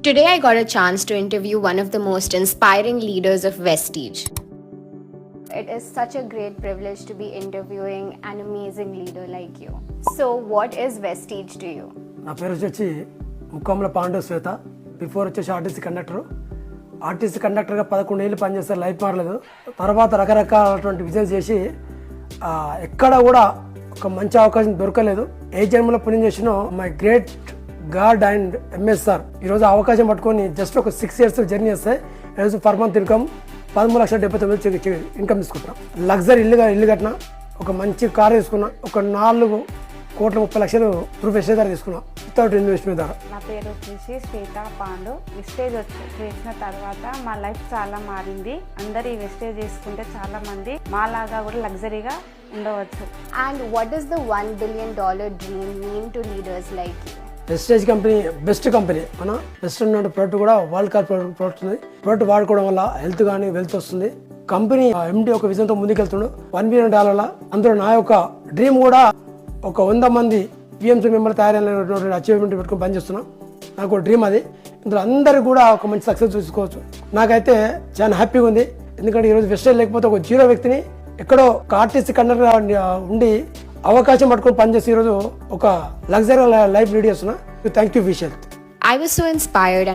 Today, I got a chance to interview one of the most inspiring leaders of Vestige. It is such a great privilege to be interviewing an amazing leader like you. So, what is Vestige to you? నా పేరు వచ్చి ముక్కాముల పాండు శ్వేత. Before వచ్చేసి RTC కండక్టర్గా 11 ఏళ్ళు పనిచేస్తారు, life మారలేదు. తర్వాత రకరకాలటువంటి business చేసి ఎక్కడ కూడా ఒక మంచి అవకాశం దొరకలేదు. ఏ జన్మలో పుణ్యం చేసినో my great god and MSR ఈరోజు అవకాశం పట్టుకొని జస్ట్ ఒక 6 years జర్నీ చేస్తే ఈరోజు పర్ మంత్ ఇన్కమ్ 13,79,000 ఇన్కమ్ తీసుకుంటున్నాం. లగ్జరీ ఇల్లు కట్టిన, ఒక మంచి కార్ తీసుకున్నా, ఒక 4,30,00,000 త్రూ వెస్టేజ్ ద్వారా తీసుకున్నాం వితౌట్ ఇన్వెస్ట్మెంట్ ద్వారా. నా పేరు వచ్చేసి శ్వేత పాండు. వెస్టేజ్ చేసిన తర్వాత మా లైఫ్ చాలా మారింది. అందరు ఈ వెస్టేజ్ చేసుకుంటే చాలా మంది మాలాగా కూడా లగ్జరీగా ఉండవచ్చు. And what does the $1 billion dream mean to leaders like you? Vestige company best company. మన బెస్ట్ ఉన్న ప్రోడక్ట్ కూడా వరల్డ్ క్లాస్ ప్రోడక్ట్ ఉంది. ప్రోడక్ట్ వాడుకోవడం వల్ల హెల్త్ కానీ వెల్త్ వస్తుంది. కంపెనీ ఎండి ఒక విజన్తో ముందుకెళ్తుండు. $1 billion. అందులో నా యొక్క డ్రీమ్ కూడా ఒక 100 మంది పిఎంసీ మెంబర్ తయారైనటువంటి అచీవ్మెంట్ పెట్టుకుని పనిచేస్తున్నాం. నాకు డ్రీమ్ అది. ఇందులో అందరూ కూడా ఒక మంచి సక్సెస్ చూసుకోవచ్చు. నాకైతే చాలా హ్యాపీగా ఉంది. ఎందుకంటే ఈరోజు వెస్టేజ్ లేకపోతే ఒక జీరో వ్యక్తిని ఎక్కడో ఒక ఆర్టీసీ కండక్టర్ ఉండి అవకాశం పట్టుకొని పనిచేసి ఈరోజు ఒక లగ్జరీ లైఫ్ లీడ్ చేస్తున్నా. Thank you Vishal. I was so inspired